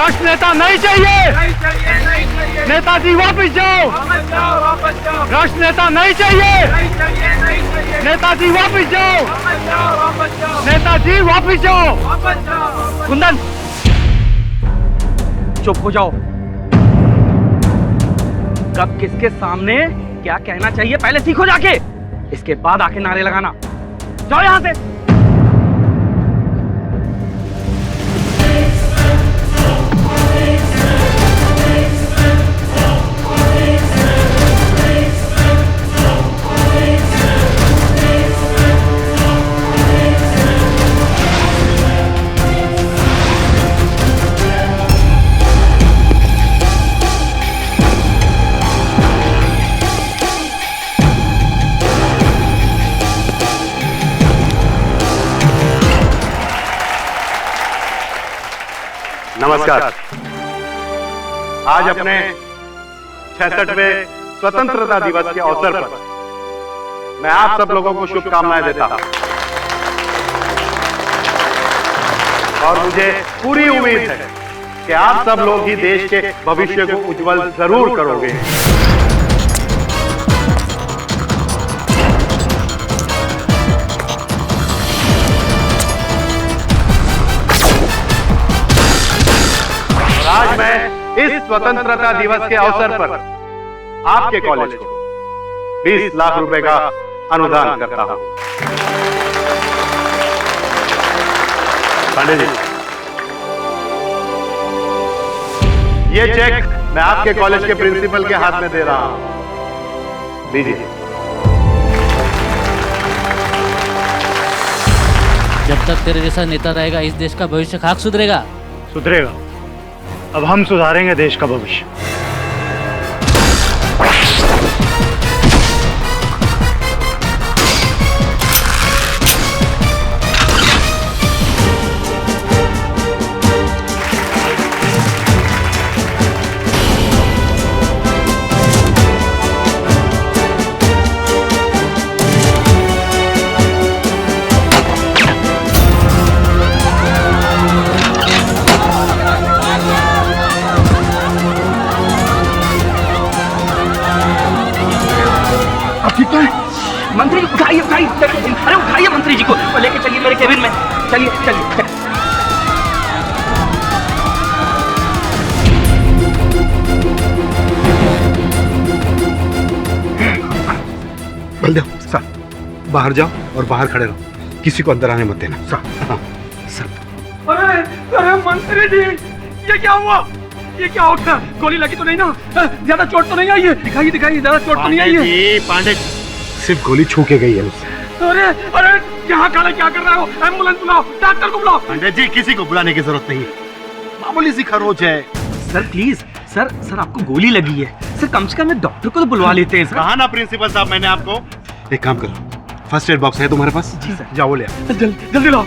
राष्ट्र नेता नहीं चाहिए, नेताजी वापस जाओ, राष्ट्र नेता नहीं चाहिए, नेताजी वापस जाओ, नेताजी वापस जाओ। कुंदन चुप हो जाओ। कब किसके सामने क्या कहना चाहिए पहले सीखो जाके, इसके बाद आके नारे लगाना। जाओ यहां से। नमस्कार। आज अपने 66वें स्वतंत्रता दिवस के अवसर पर मैं आप सब लोगों को शुभकामनाएं देता हूं और मुझे पूरी उम्मीद है कि आप सब लोग ही देश के भविष्य को उज्जवल जरूर करोगे। आज मैं इस स्वतंत्रता दिवस के अवसर पर आपके कॉलेज को 20 लाख रुपए का अनुदान करता हूं। पांडे जी, ये चेक मैं आपके कॉलेज के प्रिंसिपल के हाथ में दे रहा हूं। लीजिए। जब तक तेरे जैसा नेता रहेगा इस देश का भविष्य खाक सुधरेगा। सुधरेगा। अब हम सुधारेंगे देश का भविष्य। मंत्री जी उठाइए, उठाइए, अरे उठाइए मंत्री जी को लेके चलिए मेरे केबिन में। चलिए चलिए। बलदेव सर, बाहर जाओ और बाहर खड़े रहो, किसी को अंदर आने मत देना। सर। हाँ सर। अरे अरे मंत्री जी, ये क्या हुआ? ये क्या हो गया? गोली लगी तो नहीं ना? ज्यादा चोट तो नहीं आई है? दिखाइए दिखाइए, ज्यादा चोट तो नहीं आई है? पांडे जी, सिर्फ गोली छू के गई है उससे। अरे अरे यहाँ खड़े क्या कर रहे हो? एम्बुलेंस बुलाओ, डॉक्टर को बुलाओ। पांडे जी, किसी को बुलाने की जरूरत नहीं है, मामूली सी खरोच है। सर प्लीज, सर सर आपको गोली लगी है सर, कम से कम एक डॉक्टर को तो बुलवा लेते हैं सर। कहा ना प्रिंसिपल साहब, मैंने आपको। एक काम करो, फर्स्ट एड बॉक्स है तुम्हारे पास? जी सर। जाओ ले आओ। जल्दी जल्दी लाओ।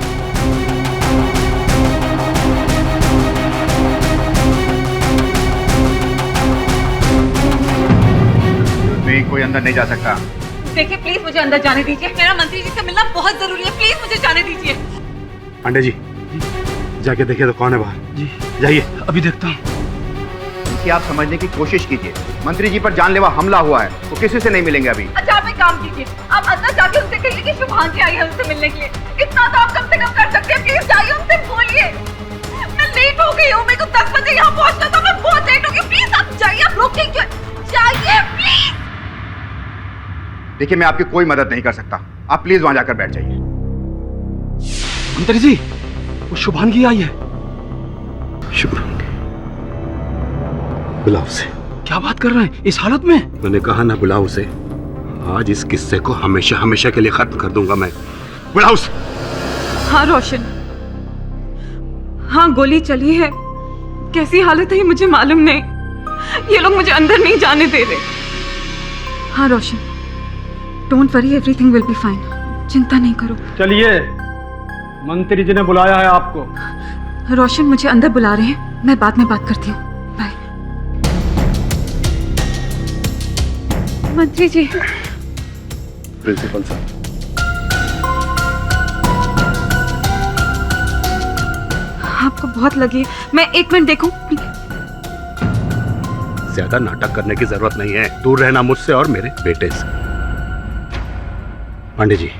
कोई अंदर नहीं जा सकता। देखिए प्लीज मुझे अंदर जाने दीजिए, मेरा मंत्री जी से मिलना बहुत जरूरी है, प्लीज मुझे जाने दीजिए। पांडे जी, जाके देखिए तो कौन है बाहर। जी जाइए। अभी देखता हूँ। कि आप समझने की कोशिश कीजिए, मंत्री जी पर जानलेवा हमला हुआ है, वो किसी से नहीं मिलेंगे अभी। अच्छा आप एक काम कीजिए, आप अंदर जाके उनसे कहिए कि शुभांगी आई है उनसे मिलने के लिए। इतना तो आप कम से कम कर सकते हैं, प्लीज जाइए उनसे बोलिए। मैं लेट हो गई हूँ, मेरे को 10 बजे यहाँ पहुँचना था, मैं बहुत लेट हो गई। प्लीज आप जाइए, आप रोकिए क्यों? जाइए प्लीज। देखिए मैं आपकी कोई मदद नहीं कर सकता, आप प्लीज वहां जाकर बैठ जाइए। मंत्री जी, वो शुभांगी आई है। शुभांगी? बुलाओ उसे। क्या बात कर रहे हैं इस हालत में? मैंने कहा ना बुलाओ उसे, आज इस किस्से को हमेशा हमेशा के लिए खत्म कर दूंगा मैं। बुलाओ उसे। हाँ रोशन, हाँ गोली चली है, कैसी हालत है ये मुझे मालूम नहीं, ये लोग मुझे अंदर नहीं जाने दे रहे। हाँ Roshan, don't worry, everything will be fine, चिंता नहीं करो। चलिए, मंत्री जी ने बुलाया है आपको। रोशन मुझे अंदर बुला रहे हैं, मैं बाद में बात करती हूँ, बाय। मंत्री जी। प्रिंसिपल साहब, आपको बहुत लगी है। मैं 1 मिनट देखूं? ज्यादा नाटक करने की जरूरत नहीं है। दूर रहना मुझसे और मेरे बेटे से। पांडे जी,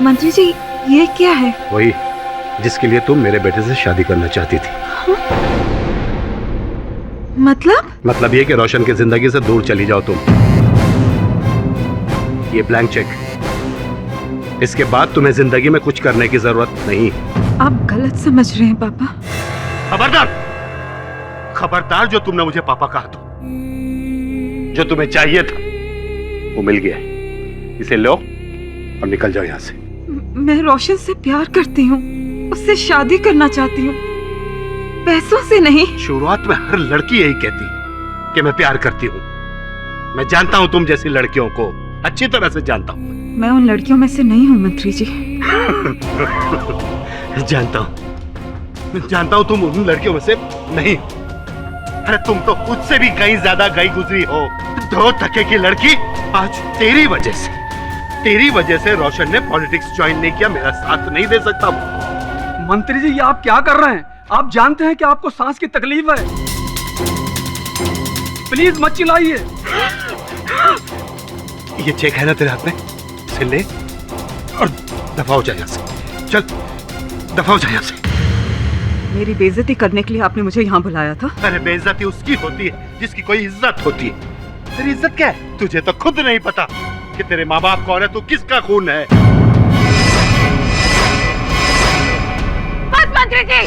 मंत्री जी, ये क्या है? वही जिसके लिए तुम मेरे बेटे से शादी करना चाहती थी। मतलब ये कि रोशन की जिंदगी से दूर चली जाओ तुम। ये ब्लैंक चेक, इसके बाद तुम्हें जिंदगी में कुछ करने की जरूरत नहीं। आप गलत समझ रहे हैं पापा। खबरदार, खबरदार, जो तुमने मुझे पापा कहा तो जो तुम्हें चाहिए था वो मिल गया है। इसे लो और निकल जाओ यहां से। मैं रोशन से प्यार करती हूँ, उससे शादी करना चाहती हूँ, पैसों से नहीं। शुरुआत में हर लड़की यही कहती है कि मैं प्यार करती हूँ। मैं जानता हूँ तुम जैसी लड़कियों को, अच्छी तरह से जानता हूँ। मैं उन लड़कियों में से नहीं हूँ मंत्री जी। जानता हूँ तुम उन लड़कियों में से नहीं। अरे तुम तो उससे भी कहीं ज्यादा गई गुजरी हो। 2 टके की लड़की। आज तेरी वजह से रोशन ने पॉलिटिक्स ज्वाइन नहीं किया, मेरा साथ नहीं दे सकता। मंत्री जी, ये आप क्या कर रहे हैं? आप जानते हैं कि आपको सांस की तकलीफ है। प्लीज मत चिल्लाइए। ये चेक है ना तेरे हाथ में, इसे ले और दफा हो जाए यहाँ से। चल दफा हो जाए यहाँ से। मेरी बेइज्जती करने के लिए आपने मुझे यहाँ बुलाया था? अरे बेइज्जती उसकी होती है जिसकी कोई इज्जत होती है। तेरी इज्जत क्या है? तुझे तो खुद नहीं पता कि तेरे माँ बाप कौन है, तू किसका खून है। बस मंत्री जी,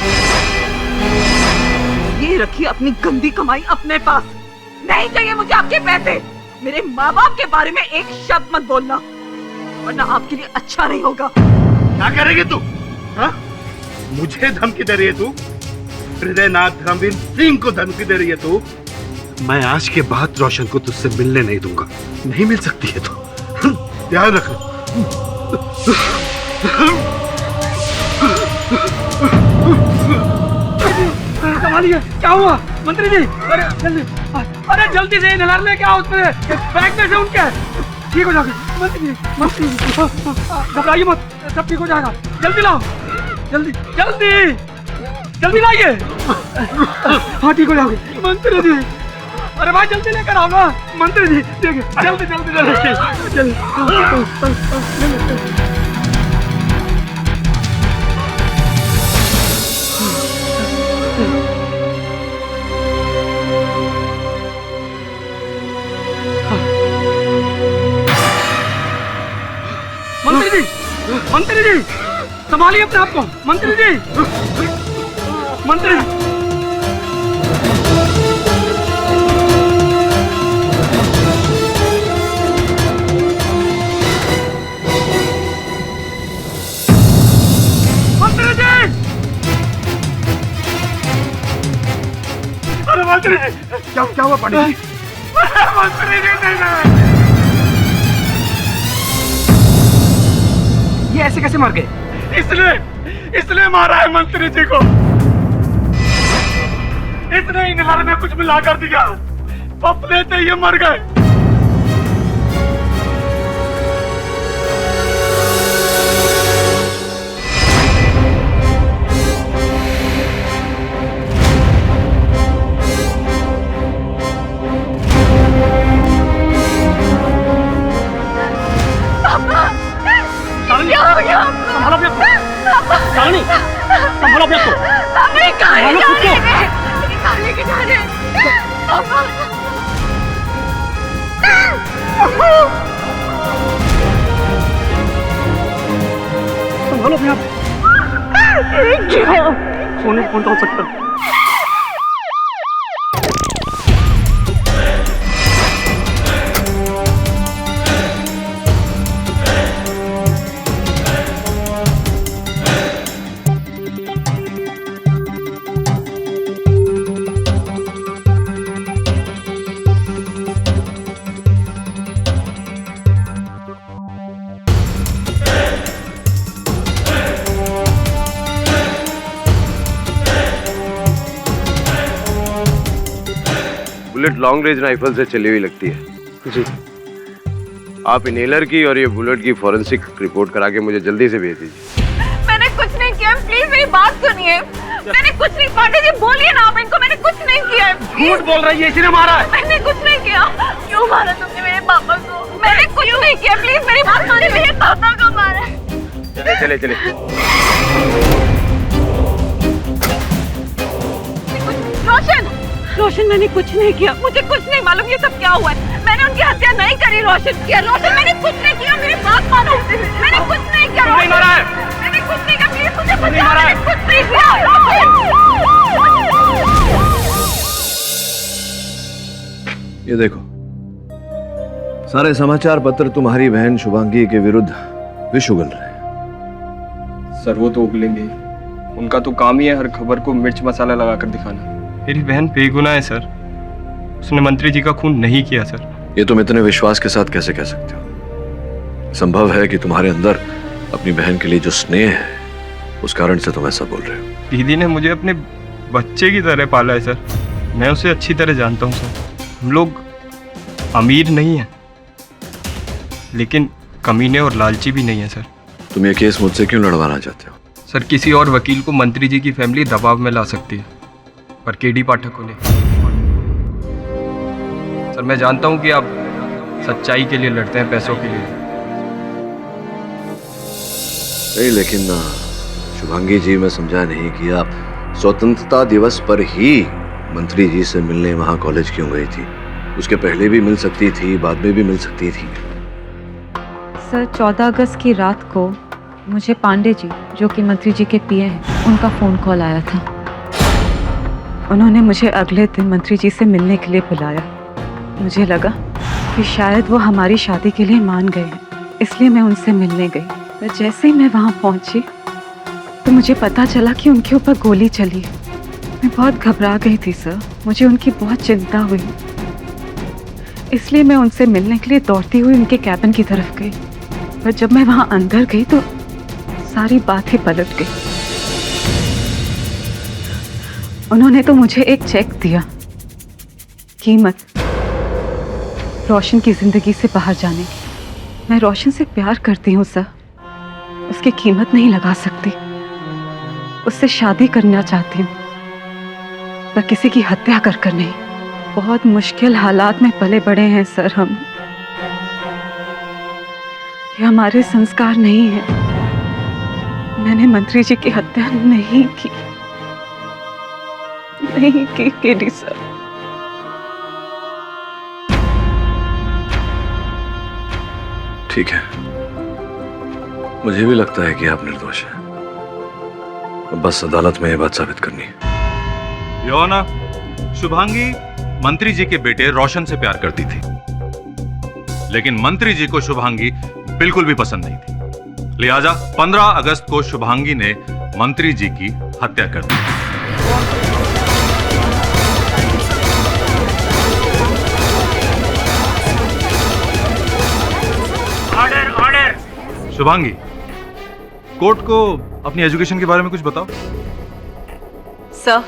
ये रखिए अपनी गंदी कमाई अपने पास। नहीं चाहिए मुझे आपके पैसे। मेरे माँ बाप के बारे में एक शब्द मत बोलना, वरना आपके लिए अच्छा नहीं होगा। क्या करेगी तू? हाँ? मुझे धमकी दे रही है तू? हृदयनाथ धर्मवीर सिंह को धमकी दे रही है तू? मैं आज के बाद रोशन को तुझसे मिलने नहीं दूंगा। नहीं मिल सकती है तो ध्यान रख। संभालिए, क्या हुआ मंत्री जी? अरे जल्दी से इनहेलर लेके आओ, उसमें बैग में से उनके। ठीक हो जाएगा मंत्री जी, घबराइए मत, सब ठीक हो जाएगा। जल्दी लाओ, जल्दी लाइए। हाँ ठीक हो जाओगे मंत्री जी। अरे भाई जल्दी लेकर आओ ना मंत्री जी। देखिए जल्दी। मंत्री जी संभालिए अपने आप को। मंत्री जी। अरे मंत्री जी, क्या हुआ पंडित जी? मंत्री जी नहीं। ये ऐसे कैसे मर गए? इसलिए मारा है मंत्री जी को। इसने इनहेलर में कुछ मिला कर दिया, पप लेते ये मर गए। संभालो अपने आप सोने कौन हो सकता। बुलेट लॉन्ग रेंज राइफल से चली हुई लगती है। जी, आप इनहेलर की और ये बुलेट की फॉरेंसिक रिपोर्ट करा के मुझे जल्दी से भेज दीजिए। मैंने कुछ नहीं किया, प्लीज मेरी बात सुनिए। मैंने कुछ नहीं, पांडे जी बोलिए ना आप इनको, मैंने कुछ नहीं किया। झूठ बोल रही है, इसी ने मारा है। मैंने कुछ नहीं किया। क्यों मारा तुमने मेरे पापा को? मैंने कुछ नहीं किया, प्लीज मेरी बात सुनिए। मेरे पापा को मारा। चले चले रोशन, रोशन मैंने कुछ नहीं किया, मुझे कुछ नहीं मालूम ये सब क्या हुआ है। मैंने उनकी हत्या नहीं करी रोशन। किया रोशन, मैंने कुछ नहीं किया, मेरी बात मानो। मैंने कुछ नहीं किया। नहीं मारा है। मैंने कुछ नहीं किया, प्लीज मुझे नहीं बचाओ। मारा है। मैंने कुछ नहीं किया। ये देखो, सारे समाचार पत्र तुम्हारी बहन शुभांगी के विरुद्ध विष उगल रहे हैं। सर वो तो उगलेंगे ही। उनका तो काम ही है हर खबर को मिर्च मसाला लगाकर दिखाना। मेरी बहन बेगुनाह है सर, उसने मंत्री जी का खून नहीं किया सर। ये तुम इतने विश्वास के साथ कैसे कह सकते हो? संभव है कि तुम्हारे अंदर अपनी बहन के लिए जो स्नेह है उस कारण से तुम ऐसा बोल रहे हो। दीदी ने मुझे अपने बच्चे की तरह पाला है सर, मैं उसे अच्छी तरह जानता हूँ सर। हम लोग अमीर नहीं हैं, लेकिन कमीने और लालची भी नहीं है सर। तुम ये केस मुझसे क्यों लड़वाना चाहते हो? सर किसी और वकील को मंत्री जी की फैमिली दबाव में ला सकती है, पर केडी पाठक को नहीं। सर मैं जानता हूं कि आप सच्चाई के लिए लड़ते हैं, पैसों के लिए नहीं, लेकिन शुभांगी जी, मैं समझा नहीं कि आप स्वतंत्रता दिवस पर ही मंत्री जी से मिलने वहां कॉलेज क्यों गई थी? उसके पहले भी मिल सकती थी, बाद में भी मिल सकती थी। सर 14 अगस्त की रात को मुझे पांडे जी, जो कि मंत्री जी के पीए हैं, उनका फ़ोन कॉल आया था। उन्होंने मुझे अगले दिन मंत्री जी से मिलने के लिए बुलाया। मुझे लगा कि शायद वो हमारी शादी के लिए मान गए हैं, इसलिए मैं उनसे मिलने गई। पर जैसे ही मैं वहाँ पहुँची तो मुझे पता चला कि उनके ऊपर गोली चली। मैं बहुत घबरा गई थी सर, मुझे उनकी बहुत चिंता हुई, इसलिए मैं उनसे मिलने के लिए दौड़ती हुई उनके कैबिन की तरफ गई। पर जब मैं वहाँ अंदर गई तो सारी बात ही पलट गई। उन्होंने तो मुझे एक चेक दिया, कीमत रोशन की जिंदगी से बाहर जाने की। मैं रोशन से प्यार करती हूँ सर, उसकी कीमत नहीं लगा सकती। उससे शादी करना चाहती हूँ, पर किसी की हत्या कर नहीं। बहुत मुश्किल हालात में पले बड़े हैं सर हम। ये हमारे संस्कार नहीं है। मैंने मंत्री जी की हत्या नहीं की केडी सर। ठीक है, मुझे भी लगता है कि आप निर्दोष हैं। अब बस अदालत में ये बात साबित करनी है। योर ऑनर, शुभांगी मंत्री जी के बेटे रोशन से प्यार करती थी, लेकिन मंत्री जी को शुभांगी बिल्कुल भी पसंद नहीं थी। लिहाजा 15 अगस्त को शुभांगी ने मंत्री जी की हत्या कर दी। Order order. शुभांगी, कोर्ट को अपनी एजुकेशन के बारे में कुछ बताओ। सर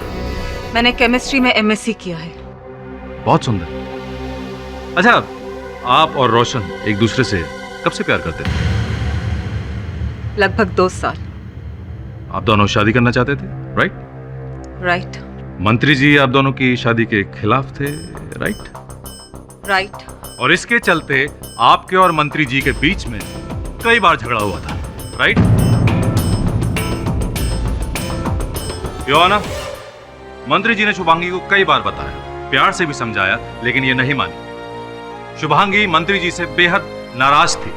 मैंने केमिस्ट्री में एमएससी किया है। बहुत सुंदर। अच्छा, आप और रोशन एक दूसरे से कब से प्यार करते थे? लगभग 2 साल। आप दोनों शादी करना चाहते थे, राइट? राइट मंत्री जी आप दोनों की शादी के खिलाफ थे, राइट? राइट। और इसके चलते आपके और मंत्री जी के बीच में कई बार झगड़ा हुआ था, राइट? योर ऑनर, मंत्री जी ने शुभांगी को कई बार बताया, प्यार से भी समझाया, लेकिन ये नहीं मानी। शुभांगी मंत्री जी से बेहद नाराज थी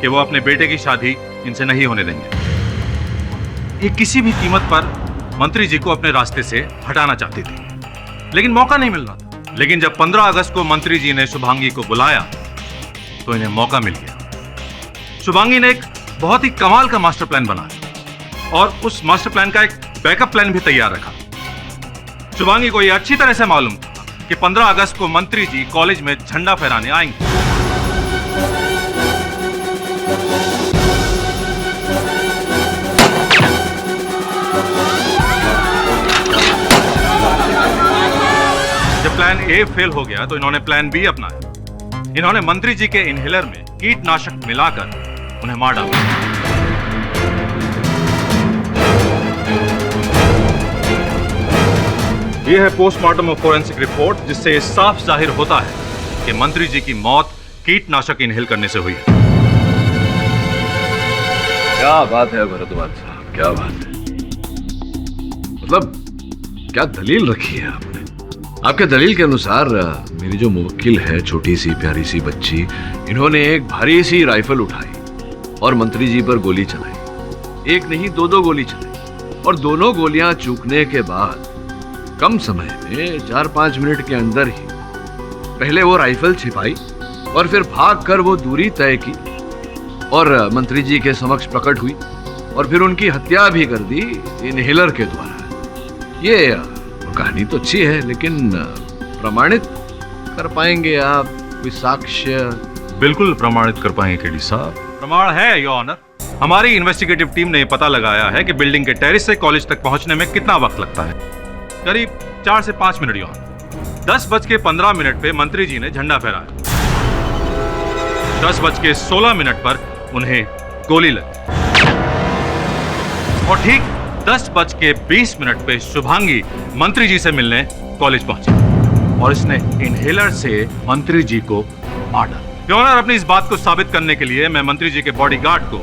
कि वो अपने बेटे की शादी इनसे नहीं होने देंगे। ये किसी भी कीमत पर मंत्री जी को अपने रास्ते से हटाना चाहती थी, लेकिन मौका नहीं मिल रहा था। लेकिन जब 15 अगस्त को मंत्री जी ने शुभांगी को बुलाया तो इन्हें मौका मिल गया। शुभांगी ने एक बहुत ही कमाल का मास्टर प्लान बनाया और उस मास्टर प्लान का एक बैकअप प्लान भी तैयार रखा। शुभांगी को यह अच्छी तरह से मालूम था कि 15 अगस्त को मंत्री जी कॉलेज में झंडा फहराने आएंगे। जब प्लान ए फेल हो गया तो इन्होंने प्लान बी अपनाया। इन्होंने मंत्री जी के इनहेलर में कीटनाशक मिलाकर उन्हें मार डाला। यह है पोस्टमार्टम और फोरेंसिक रिपोर्ट, जिससे साफ जाहिर होता है कि मंत्री जी की मौत कीटनाशक इनहेल करने से हुई है। क्या बात है भरद्वाज साहब, क्या बात है। मतलब क्या दलील रखी है आपने? आपके दलील के अनुसार मेरी जो मुवक्किल है, छोटी सी प्यारी सी बच्ची, इन्होंने एक भारी सी राइफल उठाई और मंत्री जी पर गोली चलाई। एक नहीं, दो गोली चलाई, और दोनों गोलियां चूकने के बाद कम समय में 4-5 मिनट के अंदर ही पहले वो राइफल छिपाई और फिर भागकर वो दूरी तय की और मंत्री जी के समक्ष प्रकट हुई और फिर उनकी हत्या भी कर दी इनहेलर के द्वारा। ये कहानी तो अच्छी है, लेकिन प्रमाणित कर पाएंगे आप? कोई साक्ष्य? बिल्कुल प्रमाणित कर पाएंगे केडी साहब। प्रमाण है योर ऑनर। हमारी इन्वेस्टिगेटिव टीम ने पता लगाया है कि बिल्डिंग के टेरेस से कॉलेज तक पहुंचने में कितना वक्त लगता है। करीब 4 से 5 मिनट योर ऑनर। 10:15 पे मंत्री जी ने झंडा फहराया। 10:16 पर उन्हें गोली लगी और ठीक 10:20 पे शुभांगी मंत्री जी से मिलने कॉलेज पहुंची और इसने इनहेलर से मंत्री जी को मार डाला। योर ऑनर, अपनी इस बात को साबित करने के लिए मैं मंत्री जी के बॉडीगार्ड को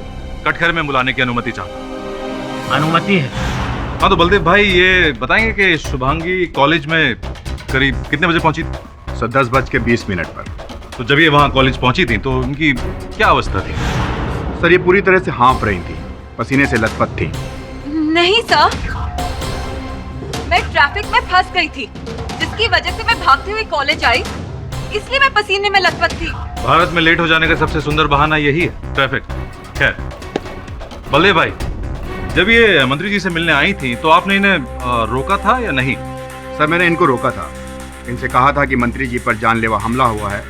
कटघरे में बुलाने की अनुमति चाहता हूं। अनुमति है? हाँ, तो बलदेव भाई ये बताएंगे कि शुभांगी कॉलेज में करीब कितने बजे पहुंची थी? सर 10:20 पर। तो जब ये वहां कॉलेज पहुंची थी तो उनकी क्या अवस्था थी? सर ये पूरी तरह से हाँफ रही थी, पसीने से लथपथ थी। नहीं सर, मैं ट्रैफिक में फंस गई थी, जिसकी वजह से मैं भागते हुए कॉलेज आई, इसलिए मैं पसीने में लथपथ थी। भारत में लेट हो जाने का सबसे सुंदर बहाना यही है, ट्रैफिक। खैर बलदेव भाई, जब ये मंत्री जी से मिलने आई थी तो आपने इन्हें रोका था या नहीं? सर मैंने इनको रोका था, इनसे कहा था कि मंत्री जी पर जानलेवा हमला हुआ है,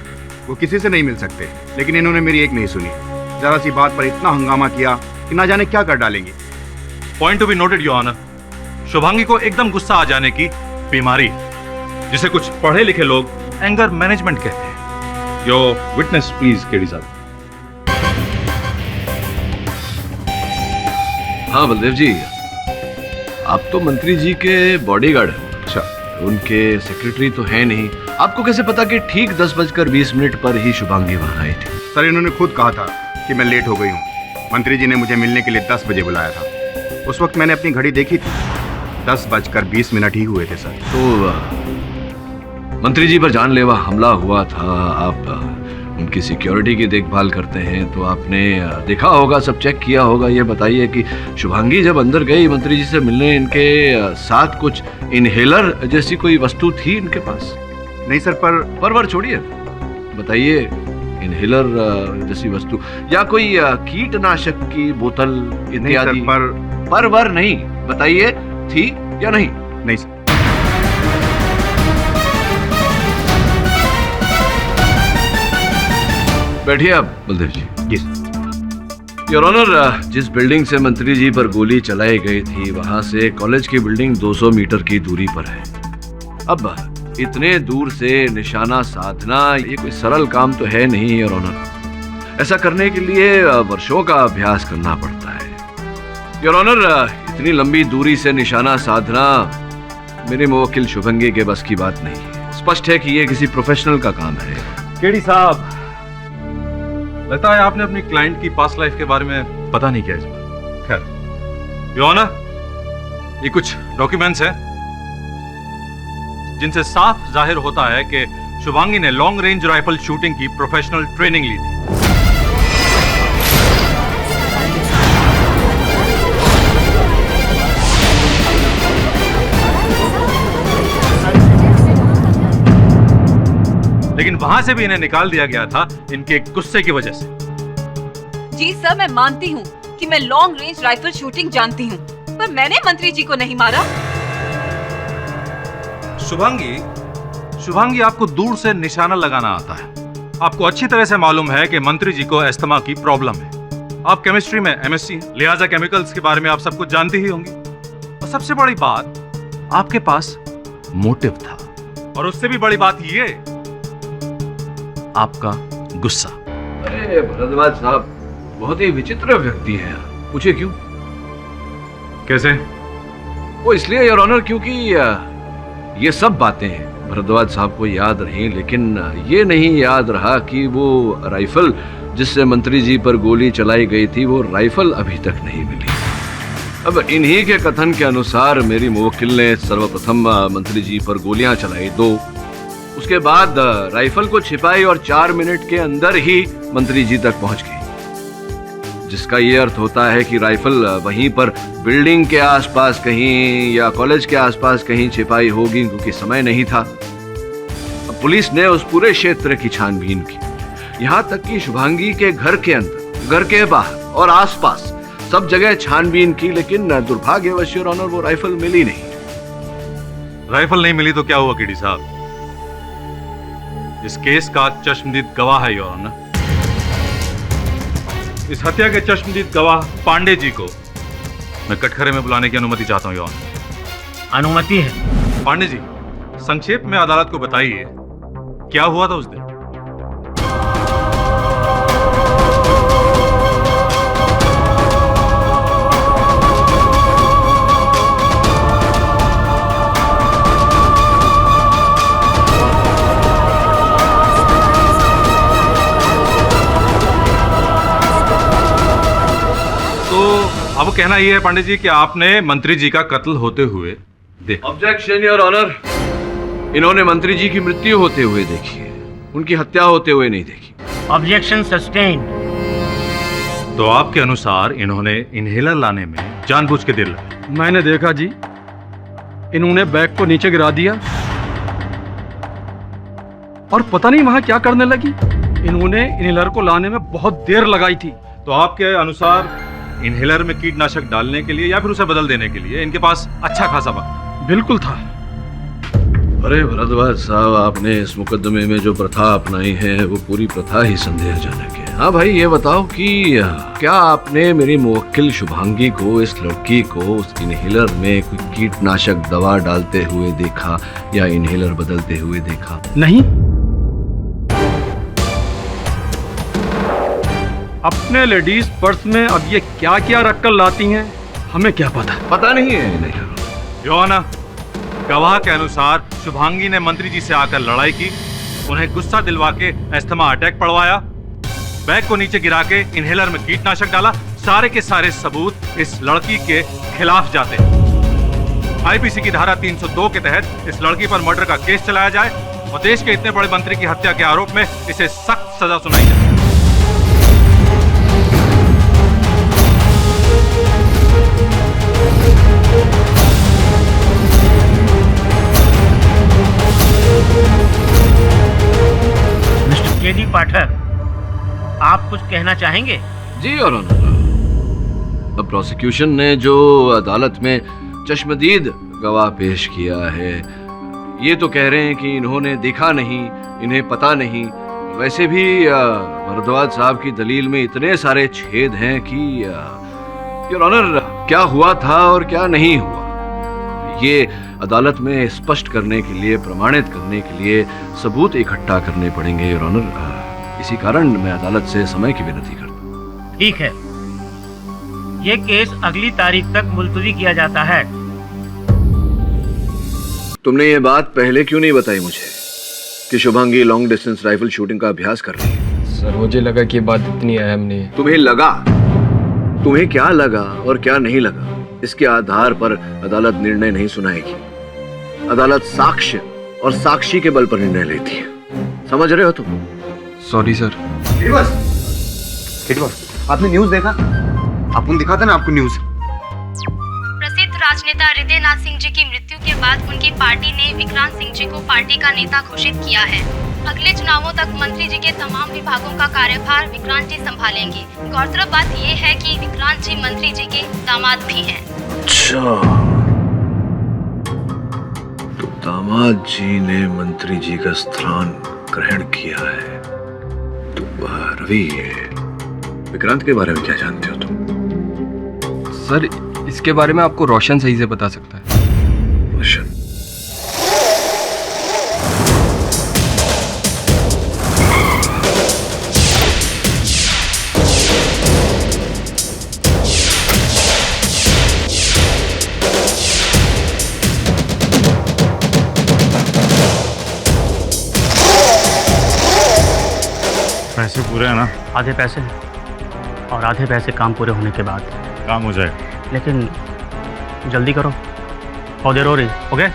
वो किसी से नहीं मिल सकते, लेकिन इन्होंने मेरी एक नहीं सुनी। जरा सी बात पर इतना हंगामा किया कि ना जाने क्या कर डालेंगे। Point to be noted your honour, Shubhangi को एकदम गुस्सा आ जाने की बीमारी है, जिसे कुछ पढ़े लिखे लोग एंगर मैनेजमेंट कहते हैं। योर विटनेस प्लीज केडी साहब। हाँ बलदेव जी, आप तो मंत्री जी के बॉडीगार्ड हैं। अच्छा, उनके सेक्रेटरी तो है नहीं। आपको कैसे पता कि ठीक 10:20 पर ही शुभांगी वहां आई थी? सर इन्होंने खुद कहा था कि मैं लेट हो गई हूँ। मंत्री जी ने मुझे मिलने के लिए 10 बजे बुलाया था। उस वक्त मैंने अपनी घड़ी देखी थी, 10:20 ही हुए थे सर। तो मंत्री जी पर जानलेवा हमला हुआ था, आप उनकी सिक्योरिटी की देखभाल करते हैं तो आपने देखा होगा, सब चेक किया होगा। ये बताइए कि शुभांगी जब अंदर गई मंत्री जी से मिलने, इनके साथ कुछ इनहेलर जैसी कोई वस्तु थी इनके पास? नहीं सर, पर छोड़िए, बताइए इनहेलर जैसी वस्तु या कोई कीटनाशक की बोतल इत्यादि? पर नहीं, बताइए थी या नहीं? नहीं सर। बैठिए आप बलदेव जी। यस योर ऑनर, जिस बिल्डिंग से मंत्री जी पर गोली चलाई गई थी वहां से कॉलेज की बिल्डिंग 200 मीटर की दूरी पर है। अब इतने दूर से निशाना साधना ये कोई सरल काम तो है नहीं योर ऑनर। ऐसा करने के लिए वर्षों का अभ्यास करना पड़ता है योर ऑनर। इतनी लंबी दूरी से निशाना साधना मेरे मुवक्किल शुभांगी के बस की बात नहीं है। स्पष्ट है कि ये किसी प्रोफेशनल का काम है। केडी साहब, लगता है आपने अपनी क्लाइंट की पास्ट लाइफ के बारे में पता नहीं किया इस बार। खैर योर ऑनर, ये कुछ डॉक्यूमेंट्स हैं जिनसे साफ जाहिर होता है कि शुभांगी ने लॉन्ग रेंज राइफल शूटिंग की प्रोफेशनल ट्रेनिंग ली थी। लेकिन वहां से भी इन्हें निकाल दिया गया था इनके गुस्से की वजह से। जी सर, मैं मानती हूँ कि मैं लॉन्ग रेंज राइफल शूटिंग जानती हूँ, पर मैंने मंत्री जी को नहीं मारा। शुभांगी आपको दूर से निशाना लगाना आता है। आपको अच्छी तरह से मालूम है कि मंत्री जी को अस्थमा की प्रॉब्लम है। आप केमिस्ट्री में एमएससी हैं, लिहाजा केमिकल्स के बारे में आप सब कुछ जानती ही होंगी। और सबसे बड़ी बात, आपके पास मोटिव था। और उससे भी बड़ी बात ये, आपका गुस्सा। अरे भरद्वाज साहब बहुत ही विचित्र व्यक्ति हैं। पूछे क्यों? कैसे? वो इसलिए योर ऑनर क्योंकि ये सब बातें भरद्वाज साहब को याद रही, लेकिन ये नहीं याद रहा कि वो राइफल जिससे मंत्री जी पर गोली चलाई गई थी, वो राइफल अभी तक नहीं मिली। अब इन्हीं के कथन के अनुसार मेरी मुवक्किल ने सर्वप्रथम मंत्री जी पर गोलियां चलाई 2, उसके बाद राइफल को छिपाई और 4 मिनट के अंदर ही मंत्री जी तक पहुंच गई, जिसका ये अर्थ होता है कि राइफल वहीं पर बिल्डिंग के आसपास कहीं या कॉलेज के आसपास कहीं छिपाई होगी, क्योंकि समय नहीं था। अब पुलिस ने उस पूरे क्षेत्र की छानबीन की, यहाँ तक कि शुभांगी के घर के अंदर, घर के बाहर और आसपास सब जगह छानबीन की, लेकिन दुर्भाग्यवश योर ऑनर वो राइफल मिली नहीं। राइफल नहीं मिली तो क्या हुआ केडी साहब? इस केस का चश्मदीद गवाह है योर ऑनर। इस हत्या के चश्मदीद गवाह पांडे जी को मैं कटघरे में बुलाने की अनुमति चाहता हूं योर ऑनर। अनुमति है? पांडे जी, संक्षेप में अदालत को बताइए क्या हुआ था उस दिन। अब कहना यह है पांडे जी कि आपने मंत्री जी का कत्ल होते हुए देखा। ऑब्जेक्शन योर ऑनर, इन्होंने मंत्री जी की मृत्यु होते हुए देखी है, उनकी हत्या होते हुए नहीं देखी। Objection sustained. तो आपके अनुसार इन्होंने इनहेलर लाने में जानबूझ के देर लगाई? मैंने देखा जी, इन्होंने बैग को नीचे गिरा दिया और पता नहीं वहां क्या करने लगी। इन्होंने इनहेलर को लाने में बहुत देर लगाई थी। तो आपके अनुसार इनहेलर में कीटनाशक डालने के लिए या फिर उसे बदल देने के लिए इनके पास अच्छा खासा वक्त बिल्कुल था। अरे भरद्वाज साहब, आपने इस मुकदमे में जो प्रथा अपनाई है वो पूरी प्रथा ही संदेहजनक है। हाँ भाई, ये बताओ कि क्या आपने मेरी मुवक्किल शुभांगी को, इस लड़की को, उस इनहेलर में कोई कीटनाशक दवा डालते हुए देखा या इनहेलर बदलते हुए देखा? नहीं। अपने लेडीज पर्स में अब ये क्या क्या रखकर लाती हैं, हमें क्या पता? पता नहीं है इन्हें। योर ऑनर, गवाह के अनुसार शुभांगी ने मंत्री जी से आकर लड़ाई की, उन्हें गुस्सा दिलवा के अस्थमा अटैक पड़वाया, बैग को नीचे गिरा के इनहेलर में कीटनाशक डाला। सारे के सारे सबूत इस लड़की के खिलाफ जाते हैं। आईपीसी की धारा 302 के तहत इस लड़की पर मर्डर का केस चलाया जाए और देश के इतने बड़े मंत्री की हत्या के आरोप में इसे सख्त सजा सुनाई जाए। मिस्टर केडी पाठक, आप कुछ कहना चाहेंगे? जी योर ऑनर, अब प्रोसिक्यूशन ने जो अदालत में चश्मदीद गवाह पेश किया है, ये तो कह रहे हैं कि इन्होंने देखा नहीं, इन्हें पता नहीं। वैसे भी भरद्वाज साहब की दलील में इतने सारे छेद हैं कि योर ऑनर, क्या हुआ था और क्या नहीं हुआ, ये अदालत में स्पष्ट करने के लिए, प्रमाणित करने के लिए सबूत इकट्ठा करने पड़ेंगे योर ऑनर। इसी कारण मैं अदालत से समय की विनती करता हूं। ठीक है, ये केस अगली तारीख तक मुलतवी किया जाता है। तुमने ये बात पहले क्यों नहीं बताई मुझे कि Shubhangi long distance rifle shooting का अभ्यास कर रही है? सर, मुझे लगा कि बात इतनी अहम नहीं है। तुम्हें लगा? तुम्हें क्या लगा और क्या नहीं लगा, इसके आधार पर अदालत निर्णय नहीं सुनाएगी। अदालत साक्ष्य और साक्षी के बल पर निर्णय लेती है। समझ रहे हो तुम? Sorry sir. आपने न्यूज़ देखा? आपने दिखा था ना आपको न्यूज़। प्रसिद्ध राजनेता हृदय नाथ सिंह जी की मृत्यु के बाद उनकी पार्टी ने विक्रांत सिंह जी को पार्टी का नेता घोषित किया है। अगले चुनावों तक मंत्री जी के तमाम विभागों का कार्यभार विक्रांत जी संभालेंगे। गौरतलब बात ये है कि विक्रांत जी मंत्री जी के दामाद भी हैं। अच्छा, तो दामाद जी ने मंत्री जी का स्थान ग्रहण किया है। तो रवि, विक्रांत के बारे में क्या जानते हो तुम? सर, इसके बारे में आपको रोशन सही से बता सकता है। रोशन? पैसे पूरे हैं ना? आधे पैसे और आधे पैसे काम पूरे होने के बाद काम हो जाएगा। लेकिन जल्दी करो, बहुत देर हो रही। Okay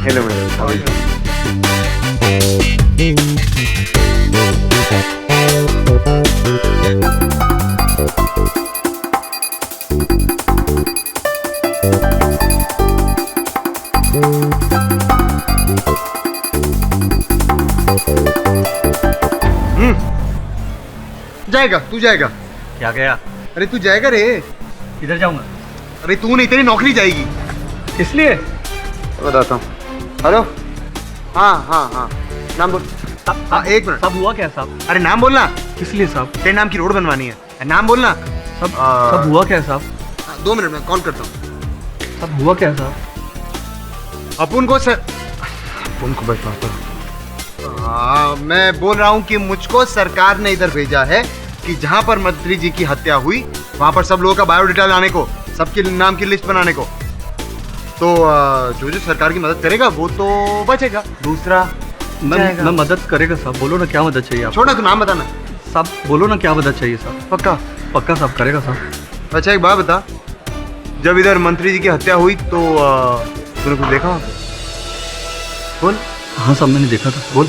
hello madam, how are you? जाएगा, तू जाएगा। क्या गया? अरे तू जाएगा रे। किधर जाऊंगा? अरे तू नहीं, तेरी नौकरी जाएगी। इसलिए बताता हूँ। हेलो। हाँ हाँ हाँ, नाम बोल। हाँ, एक मिनट। सब हुआ क्या साहब? अरे नाम बोलना। किस लिए साहब? तेरे नाम की रोड बनवानी है, नाम बोलना। सब हुआ क्या साहब? 2 मिनट में कॉल करता हूँ। सब हुआ क्या साहब? अपुन को सर, अपुन को बैठवाता हूँ। मैं बोल रहा हूँ कि मुझको सरकार ने इधर भेजा है कि जहाँ पर मंत्री जी की हत्या हुई वहाँ पर सब लोगों का बायोडाटा लाने को, सबके नाम की लिस्ट बनाने को। तो जो जो सरकार की मदद करेगा वो तो बचेगा, दूसरा मैं मदद करेगा साहब। बोलो ना क्या मदद चाहिए आप? छोड़ना, तू नाम बताना साहब। बोलो ना क्या मदद चाहिए साहब? पक्का। पक्का साहब, करेगा साहब। अच्छा एक बात बता, जब इधर मंत्री जी की हत्या हुई तो तूने कुछ देखा? बोल। हाँ साहब, मैंने देखा था। बोल।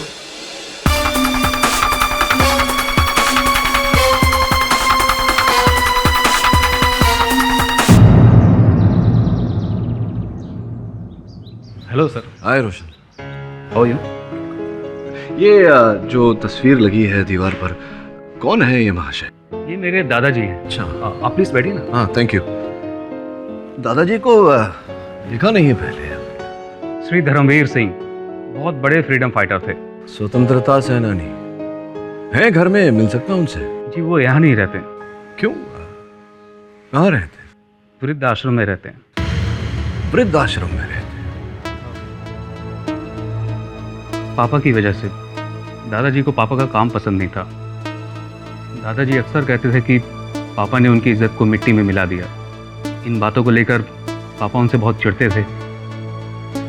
Hello sir. Hi Roshan, how you? ये जो तस्वीर लगी है दीवार पर, कौन है ये महाशय? ये मेरे दादाजी हैं। अच्छा, आप प्लीज बैठिए ना। हाँ थैंक यू। दादाजी को देखा नहीं है पहले। श्री धर्मवीर सिंह बहुत बड़े फ्रीडम फाइटर थे। स्वतंत्रता सेनानी है, घर में मिल सकता हूँ उनसे? जी वो यहाँ नहीं रहते। क्यों, कहाँ रहते? वृद्ध आश्रम में रहते हैं। वृद्ध आश्रम में रहते? पापा की वजह से। दादाजी को पापा का काम पसंद नहीं था। दादाजी अक्सर कहते थे कि पापा ने उनकी इज्जत को मिट्टी में मिला दिया। इन बातों को लेकर पापा उनसे बहुत चिढ़ते थे।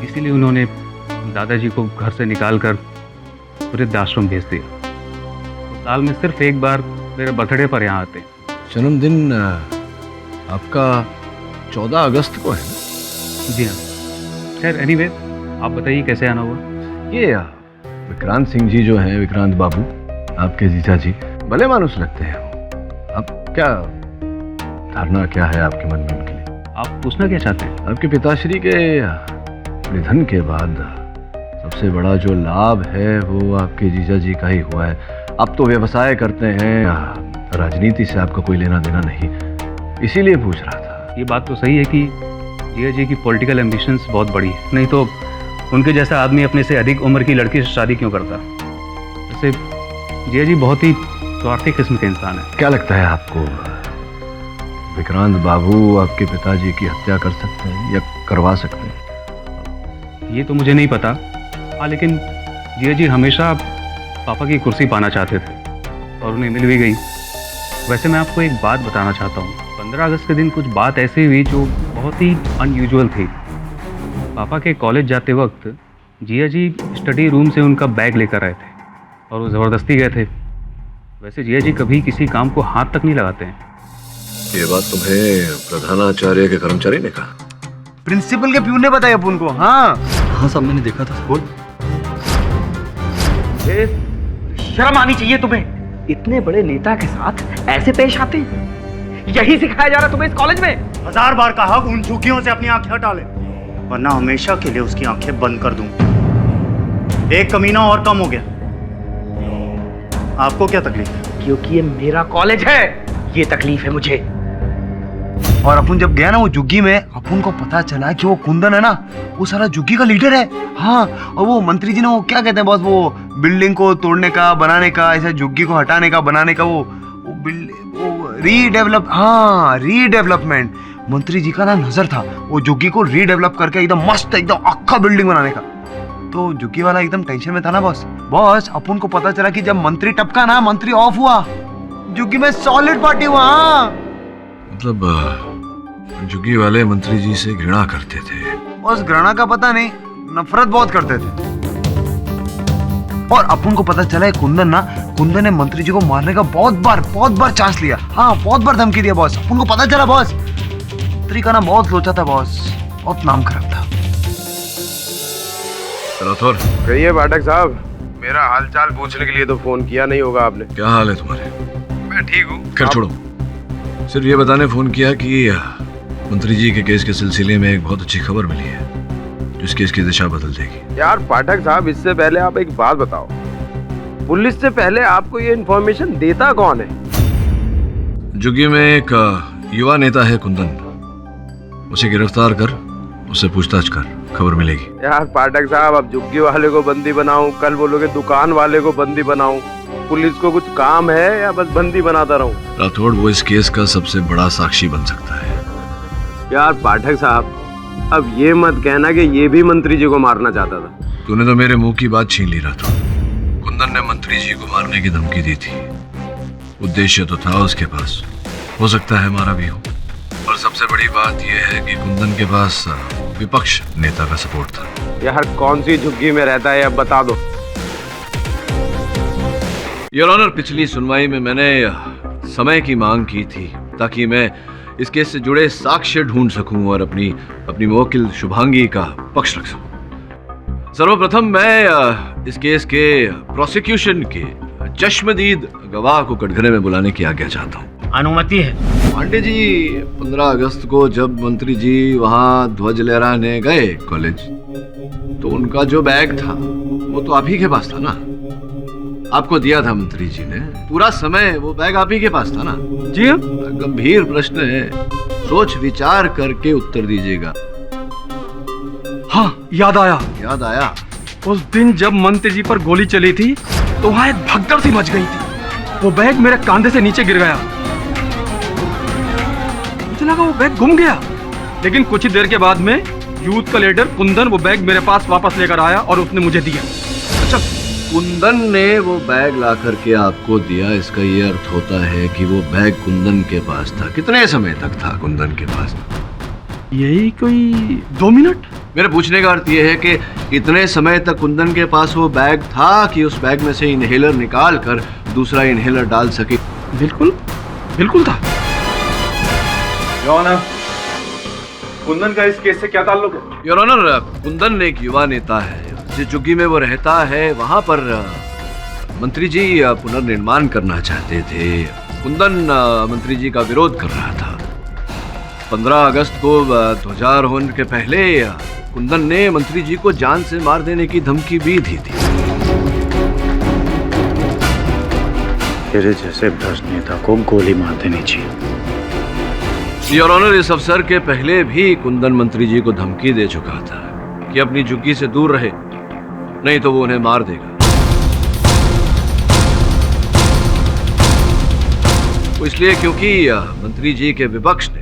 इसीलिए उन्होंने दादाजी को घर से निकालकर वृद्ध आश्रम भेज दिया। तो साल में सिर्फ एक बार मेरे बर्थडे पर यहाँ आते। जन्मदिन आपका 14 अगस्त को है? जी हाँ। खैर एनीवे, आप बताइए कैसे आना हुआ? ये विक्रांत सिंह जी जो हैं, विक्रांत बाबू, आपके जीजा जी, भले मानुस लगते हैं। अब क्या धारणा क्या है आपके मन में उनके लिए? आप पूछना क्या चाहते हैं? आपके पिताश्री के निधन के बाद सबसे बड़ा जो लाभ है वो आपके जीजा जी का ही हुआ है। आप तो व्यवसाय करते हैं, राजनीति से आपका कोई लेना देना नहीं, इसीलिए पूछ रहा था। ये बात तो सही है कि जीजा जी की पॉलिटिकल एम्बिशंस बहुत बड़ी है, नहीं तो उनके जैसा आदमी अपने से अधिक उम्र की लड़की से शादी क्यों करता? वैसे जीजा जी बहुत ही स्वार्थी किस्म के इंसान है। क्या लगता है आपको, विक्रांत बाबू आपके पिताजी की हत्या कर सकते हैं या करवा सकते हैं? ये तो मुझे नहीं पता। हाँ, लेकिन जीजा जी हमेशा पापा की कुर्सी पाना चाहते थे और उन्हें मिल भी गई। वैसे मैं आपको एक बात बताना चाहता हूँ। 15 अगस्त के दिन कुछ बात ऐसी हुई जो बहुत ही अनयूजुअल थी। पापा के कॉलेज जाते वक्त जिया जी स्टडी रूम से उनका बैग लेकर आए थे और वो ज़बरदस्ती गए थे। वैसे जिया जी कभी किसी काम को हाथ तक नहीं लगाते हैं। ये बात तुम्हें प्रधानाचार्य के कर्मचारी ने कहा? प्रिंसिपल के प्यून ने बताया अपन को। हाँ हाँ साहब, मैंने देखा था। बोल। शर्म आनी चाहिए तुम्हें। इतने बड़े नेता के साथ ऐसे पेश आते हैं? यही सिखाया जा रहा तुम्हें इस कॉलेज में? 1000 बार कहा उन झुग्गियों से अपनी आंखें हटा ले, वरना हमेशा के लिए उसकी आंखें बंद कर दूं। एक कमीना और कम हो गया। आपको क्या तकलीफ है? क्योंकि ये मेरा कॉलेज है, ये तकलीफ है मुझे। और अपन जब गया ना वो जुग्गी में, अपन को पता चला कि वो कुंदन है ना, वो सारा जुग्गी का लीडर है। हाँ, और वो मंत्री जी ने वो क्या कहते हैं बॉस, वो बिल्डिंग को तोड़ने का, बनाने का, ऐसे जुग्गी को हटाने का, बनाने का, वो रीडेवलप, हाँ रीडेवलपमेंट। मंत्री जी का ना नजर था वो जुग्गी को रीडेवलप करके एकदम मस्त, एकदम अक्का बिल्डिंग बनाने का। तो जुग्गी वाला एकदम टेंशन में था ना बॉस। बॉस अपन को पता चला कि जब मंत्री टपका ना, मंत्री ऑफ हुआ, जुग्गी में सॉलिड पार्टी हुआ। मतलब जुग्गी वाले मंत्री जी से घृणा करते थे। बॉस घृणा का पता नहीं, नफरत बहुत करते थे। और अपन को पता चला कुंदन ने मंत्री जी को मारने का बहुत बार चांस लिया। हाँ, बहुत बार धमकी दिया बॉस। अपन को पता चला बॉस, मंत्री का ना बहुत लोचा था बॉस, बहुत नाम खराब था। राठौर, कहिए पाठक साहब, मेरा हालचाल पूछने के लिए तो फोन किया नहीं होगा आपने। क्या हाल है तुम्हारे? मैं ठीक हूँ। खैर छोड़ो, सिर्फ ये बताने फोन किया कि मंत्री जी के केस के सिलसिले में एक बहुत अच्छी खबर मिली है जो इस केस की दिशा बदल देगी। यार पाठक साहब, इससे पहले आप एक बात बताओ, पुलिस से पहले आपको ये इन्फॉर्मेशन देता कौन है? जुग्गी में एक युवा नेता है कुंदन, उसे गिरफ्तार कर, उससे पूछताछ कर, खबर मिलेगी। यार पाठक साहब, अब जुग्गी वाले को बंदी बनाऊं, कल बोलोगे दुकान वाले को बंदी बनाऊं, पुलिस को कुछ काम है या बस बंदी बनाता रहूं? राठौड़, वो इस केस का सबसे बड़ा साक्षी बन सकता है। यार पाठक साहब, अब ये मत कहना कि ये भी मंत्री जी को मारना चाहता था। तूने तो मेरे मुंह की बात छीन ली राठौड़। कुंदन ने मंत्री जी को मारने की धमकी दी थी, उद्देश्य तो था उसके पास, हो सकता है मारा भी हो। और सबसे बड़ी बात यह है कि कुंदन के पास विपक्ष नेता का सपोर्ट था। यार कौन सी झुग्गी में रहता है, अब बता दो। योर ऑनर, पिछली सुनवाई में मैंने समय की मांग की थी ताकि मैं इस केस से जुड़े साक्ष्य ढूंढ सकूं और अपनी मुवक्किल शुभांगी का पक्ष रख सकूं। सर्वप्रथम मैं इस केस के प्रोसिक्यूशन के चश्मदीद गवाह को कटघरे में बुलाने की आज्ञा चाहता हूं। अनुमति है। पांडे जी, 15 अगस्त को जब मंत्री जी वहां ध्वज लहराने गए कॉलेज, तो उनका जो बैग था वो तो आप ही के पास था ना? आपको दिया था मंत्री जी ने, पूरा समय वो बैग आप ही के पास था ना? जी हाँ। गंभीर प्रश्न है, सोच विचार करके उत्तर दीजिएगा। हाँ, याद आया। उस दिन जब मंत्री जी पर गोली चली थी तो वहां एक भगदड़ सी मच गई थी। वो बैग मेरे कंधे से नीचे गिर गया, मुझे लगा वो बैग गुम गया, लेकिन कुछ ही देर के बाद में यूथ का लीडर कुंदन वो बैग मेरे पास वापस लेकर आया और उसने मुझे दिया। अच्छा, कुंदन ने वो बैग ला करके आपको दिया, इसका ये अर्थ होता है कि वो बैग कुंदन के पास था। कितने समय तक था कुंदन के पास? यही कोई 2 मिनट। मेरे पूछने का अर्थ ये है कि इतने समय तक कुंदन के पास वो बैग था कि उस बैग में से इनहेलर निकाल कर दूसरा इनहेलर डाल सके। बिल्कुल था। योर ऑनर, कुंदन का इस केस से क्या ताल्लुक है? योर ऑनर, कुंदन एक युवा नेता है, जिस झुग्गी में वो रहता है वहां पर मंत्री जी पुनर्निर्माण करना चाहते थे। कुंदन मंत्री जी का विरोध कर रहा था। 15 अगस्त को ध्वजारोहण के पहले कुंदन ने मंत्री जी को जान से मार देने की धमकी भी दी थी। तेरे जैसे भ्रष्ट नेता को गोली मार देनी चाहिए। योर ऑनर, इस अवसर के पहले भी कुंदन मंत्री जी को धमकी दे चुका था कि अपनी झुग्गी से दूर रहे, नहीं तो वो उन्हें मार देगा। वो इसलिए क्योंकि मंत्री जी के विपक्ष ने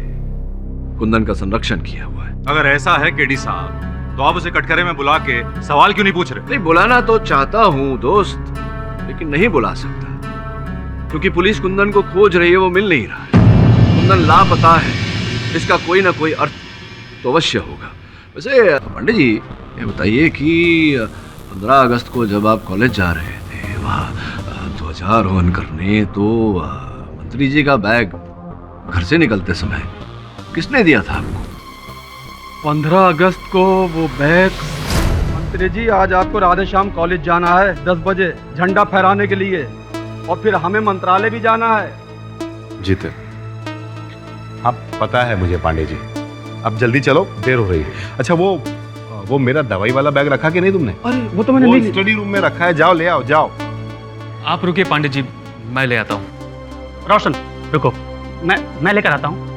कुंदन का संरक्षण किया हुआ है। अगर ऐसा है केडी साहब, तो आप उसे कटघरे में बुला के सवाल क्यों नहीं पूछ रहे? नहीं, बुलाना तो चाहता हूं दोस्त, लेकिन नहीं बुला सकता क्योंकि पुलिस कुंदन को खोज रही है, वो मिल नहीं रहा है। कुंदन लापता है, इसका कोई ना कोई अर्थ तो अवश्य होगा। वैसे पंडित जी, ये बताइए कि 15 अगस्त को जब आप कॉलेज जा रहे थे वहाँ ध्वजारोहण करने, तो मंत्री जी का बैग घर से निकलते समय किसने दिया था आपको? 15 अगस्त को वो बैग। मंत्री जी, आज आपको राधे श्याम कॉलेज जाना है 10 बजे झंडा फहराने के लिए, और फिर हमें मंत्रालय भी जाना है। जीते, अब पता है मुझे पांडे जी, अब जल्दी चलो, देर हो रही है। अच्छा, वो मेरा दवाई वाला बैग रखा कि नहीं तुमने? अरे वो तो मैंने नहीं, स्टडी रूम में रखा है, जाओ ले आओ, जाओ। आप रुकिए पांडे जी, मैं ले आता हूँ। रोशन रुको, मैं लेकर आता हूँ।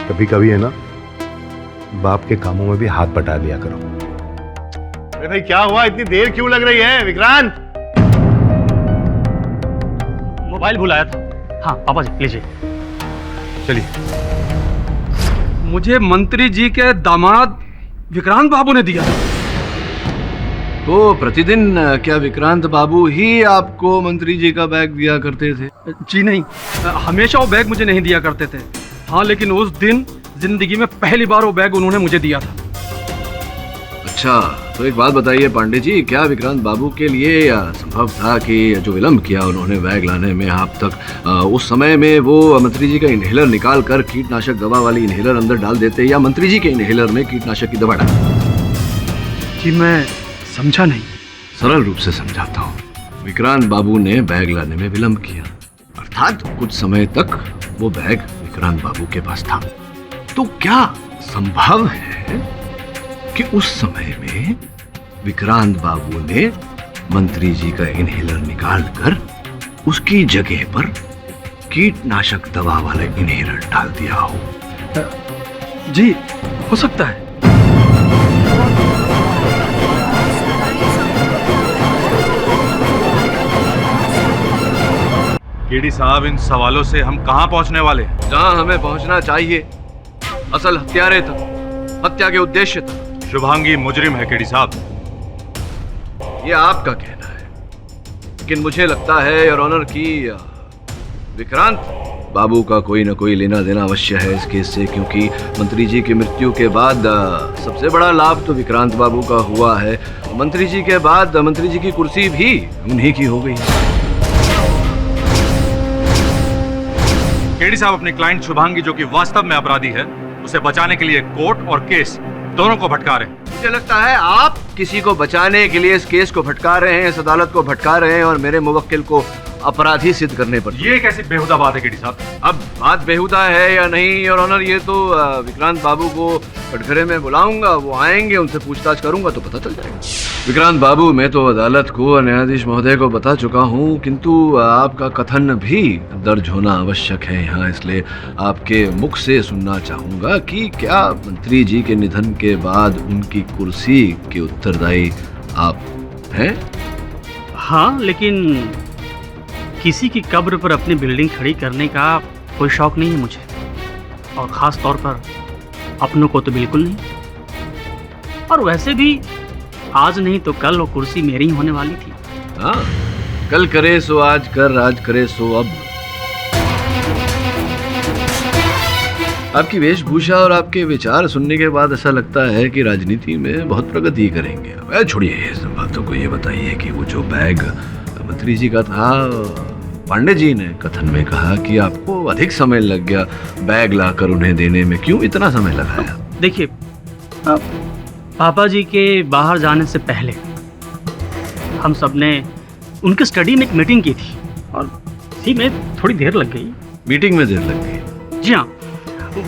कभी कभी है ना, बाप के कामों में भी हाथ बटा लिया करो। अरे भाई क्या हुआ, इतनी देर क्यों लग रही है विक्रांत? मोबाइल भुलाया था। हाँ पापा जी लीजिए। चलिए। मुझे मंत्री जी के दामाद विक्रांत बाबू ने दिया। तो प्रतिदिन क्या विक्रांत बाबू ही आपको मंत्री जी का बैग दिया करते थे? जी नहीं, हमेशा वो बैग मुझे नहीं दिया करते थे। हाँ, लेकिन उस दिन जिंदगी में पहली बार वो बैग उन्होंने मुझे दिया था। अच्छा, तो एक बात बताइए पांडे जी, क्या विक्रांत बाबू के लिए संभव था कि जो विलम्ब किया उन्होंने बैग लाने में आप तक, उस समय में वो मंत्री जी का इनहेलर निकाल कर कीटनाशक दवा वाली इनहेलर अंदर डाल देते, या मंत्री जी के इनहेलर में कीटनाशक की दवा डाल? जी मैं समझा नहीं। सरल रूप से समझाता हूँ। विक्रांत बाबू ने बैग लाने में विलम्ब किया, अर्थात कुछ समय तक वो बैग विक्रांत बाबू के पास था। तो क्या संभव है कि उस समय में विक्रांत बाबू ने मंत्री जी का इनहेलर निकालकर उसकी जगह पर कीटनाशक दवा वाला इनहेलर डाल दिया हो? जी हो सकता है। केडी साहब, इन सवालों से हम कहां पहुंचने वाले हैं? जहां हमें पहुंचना चाहिए, असल हत्यारे तक, हत्या के उद्देश्य तक। शुभांगी मुजरिम है केडी साहब। ये आपका कहना है, लेकिन मुझे लगता है योर ऑनर की विक्रांत बाबू का कोई ना कोई लेना देना अवश्य है इस केस से, क्योंकि मंत्री जी की मृत्यु के बाद सबसे बड़ा लाभ तो विक्रांत बाबू का हुआ है। मंत्री जी के बाद मंत्री जी की कुर्सी भी उन्हीं की हो गई। केडी साहब, अपने क्लाइंट शुभांगी जो कि वास्तव में अपराधी है, उसे बचाने के लिए कोर्ट और केस दोनों को भटका रहे हैं। मुझे लगता है आप किसी को बचाने के लिए इस केस को भटका रहे हैं, इस अदालत को भटका रहे हैं और मेरे मुवक्किल को अपराधी सिद्ध करने पर। ये कैसी बेहुदा बात है केडी साहब? अब बात बेहुदा है या नहीं योर ऑनर, ये तो विक्रांत बाबू को कटघरे में बुलाऊंगा, वो आएंगे, उनसे पूछताछ करूंगा तो पता चल जाएगा। विक्रांत बाबू, मैं तो अदालत को, न्यायाधीश महोदय को बता चुका हूँ, किंतु आपका कथन भी दर्ज होना आवश्यक है यहाँ, इसलिए आपके मुख से सुनना चाहूंगा कि क्या मंत्री जी के निधन के बाद उनकी कुर्सी के उत्तरदायी आप हैं? हाँ, लेकिन किसी की कब्र पर अपनी बिल्डिंग खड़ी करने का कोई शौक नहीं है मुझे, और ख़ास तौर पर अपनों को तो बिल्कुल नहीं। और वैसे भी आज नहीं तो कल वो कुर्सी मेरी ही होने वाली थी। हाँ, कल करे सो आज कर, आज करे सो अब। आपकी वेशभूषा और आपके विचार सुनने के बाद ऐसा लगता है कि राजनीति में बहुत प्रगति करेंगे। छोड़िए इस बातों को, ये बताइए कि वो जो बैग मंत्री जी का था, पांडे जी ने कथन में कहा कि आपको अधिक समय लग गया बैग लाकर उन्हें देने में, क्यों इतना समय लगाया? देखिए, पापा जी के बाहर जाने से पहले हम सब ने उनके स्टडी में एक मीटिंग की थी और इसी में थोड़ी देर लग गई। मीटिंग में देर लग गई? जी हाँ,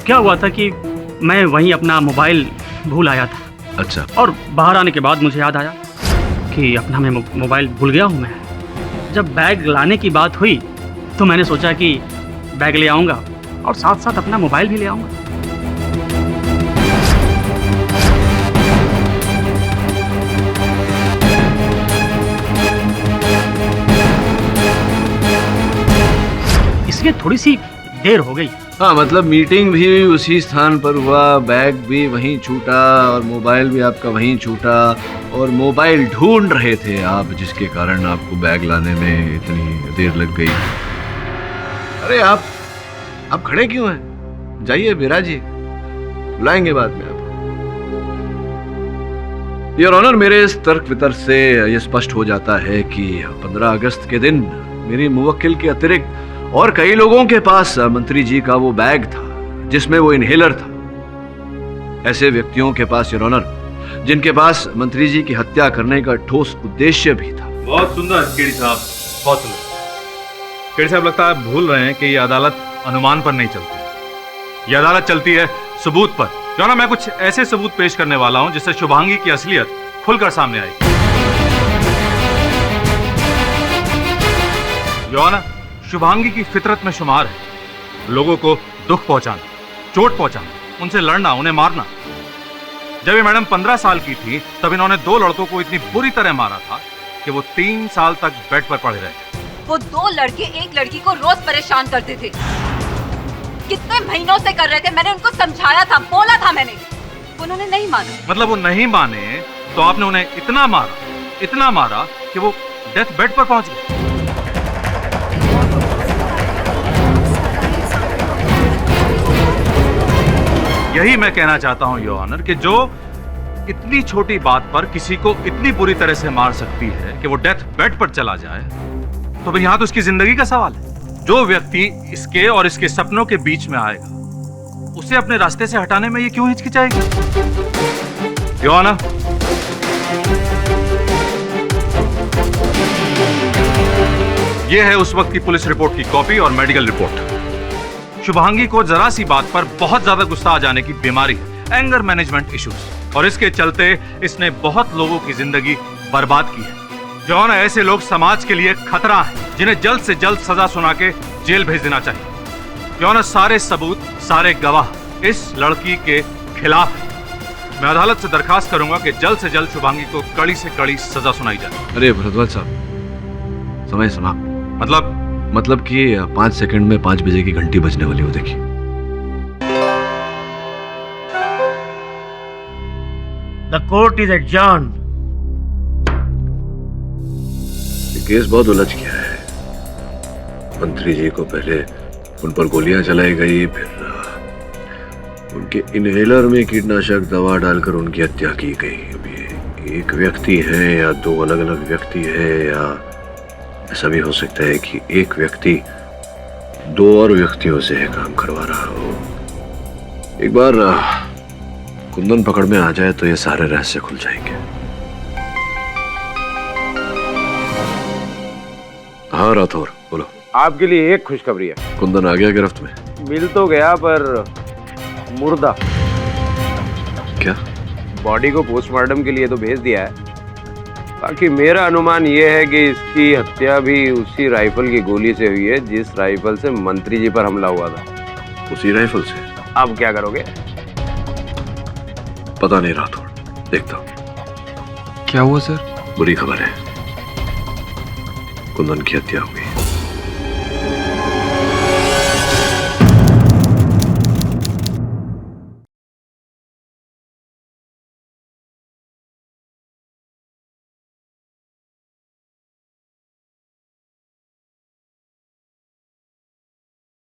क्या हुआ था कि मैं वहीं अपना मोबाइल भूल आया था। अच्छा। और बाहर आने के बाद मुझे याद आया कि अपना मैं मोबाइल भूल गया हूँ। मैं जब बैग लाने की बात हुई तो मैंने सोचा कि बैग ले आऊँगा और साथ साथ अपना मोबाइल भी ले आऊँगा। इसलिए थोड़ी सी देर हो गई। हाँ, मतलब मीटिंग भी उसी स्थान पर हुआ, बैग भी वहीं छूटा और मोबाइल भी आपका वहीं छूटा, और मोबाइल ढूंढ रहे थे आप, जिसके कारण आपको बैग लाने में इतनी देर लग गई। अरे आप खड़े क्यों हैं? जाइए बिराजिए, बुलाएंगे बाद में आप। योर ऑनर, मेरे इस तर्क वितर्क से यह स्पष्ट हो जाता है कि 15 अगस्त के दिन मेरी मुवक्किल के अतिरिक्त और कई लोगों के पास मंत्री जी का वो बैग था जिसमें वो इनहेलर था। ऐसे व्यक्तियों के पास योर ऑनर, जिनके पास मंत्री जी की हत्या करने का ठोस उद्देश्य भी था। बहुत सुंदर केडी साहब, बहुत सुंदर। केडी साहब, लगता है भूल रहे हैं कि ये अदालत अनुमान पर नहीं चलती, ये अदालत चलती है सबूत पर। योर ऑनर, मैं कुछ ऐसे सबूत पेश करने वाला हूं जिससे शुभांगी की असलियत खुलकर सामने आएगी। योर ऑनर, शुभांगी की फितरत में शुमार है लोगों को दुख पहुंचाना, चोट पहुंचाना, उनसे लड़ना, उन्हें मारना। जब ये मैडम 15 साल की थी तब इन्होंने 2 लड़कों को इतनी बुरी तरह मारा था कि वो 3 साल तक बेड पर पड़े रहे। वो 2 लड़के एक लड़की को रोज परेशान करते थे, कितने महीनों से कर रहे थे। मैंने उनको समझाया था, बोला था मैंने, उन्होंने नहीं माना। मतलब वो नहीं माने तो आपने उन्हें इतना मारा कि वो डेथ बेड पर पहुंच गए। यही मैं कहना चाहता हूं योर ऑनर कि जो इतनी छोटी बात पर किसी को इतनी बुरी तरह से मार सकती है कि वो डेथ बेड पर चला जाए, तो फिर यहां तो उसकी जिंदगी का सवाल है। जो व्यक्ति इसके और इसके सपनों के बीच में आएगा, उसे अपने रास्ते से हटाने में ये क्यों हिचकिचाएगी? योर ऑनर, ये है उस वक्त की पुलिस रिपोर्ट की कॉपी और मेडिकल रिपोर्ट। शुभांगी को जरा सी बात पर बहुत ज्यादा गुस्सा आ जाने की बीमारी है, एंगर मैनेजमेंट इश्यूज, और इसके चलते इसने बहुत लोगों की जिंदगी बर्बाद की है। जो ना ऐसे लोग समाज के लिए खतरा हैं, जिन्हें जल्द से जल्द सजा सुना के जेल भेज देना चाहिए। जो ना सारे सबूत, सारे गवाह इस लड़की के खिलाफ है। मैं अदालत से दरखास्त करूंगा कि जल्द से जल्द शुभांगी को कड़ी से कड़ी सजा सुनाई जाए। अरे भरद्वाज साहब, समय समाप्त। मतलब कि 5 सेकंड में 5 बजे की घंटी बजने वाली हो, देखिए। The court is adjourned. ये केस बहुत उलझ गया है। मंत्री जी को पहले उन पर गोलियां चलाई गई, फिर उनके इनहेलर में कीटनाशक दवा डालकर उनकी हत्या की गई। अब ये एक व्यक्ति है या 2 अलग अलग व्यक्ति है, या ऐसा भी हो सकता है कि एक व्यक्ति 2 और व्यक्तियों से काम करवा रहा हो। एक बार कुंदन पकड़ में आ जाए तो ये सारे रहस्य खुल जाएंगे। हाँ राठौर, बोलो। आपके लिए एक खुशखबरी है। कुंदन आ गया गिरफ्त में? मिल तो गया पर मुर्दा। क्या? बॉडी को पोस्टमार्टम के लिए तो भेज दिया है, बाकी मेरा अनुमान यह है कि इसकी हत्या भी उसी राइफल की गोली से हुई है जिस राइफल से मंत्री जी पर हमला हुआ था। उसी राइफल से? अब क्या करोगे? पता नहीं राठौर, देखता हूँ। क्या हुआ सर? बुरी खबर है, कुंदन की हत्या हुई।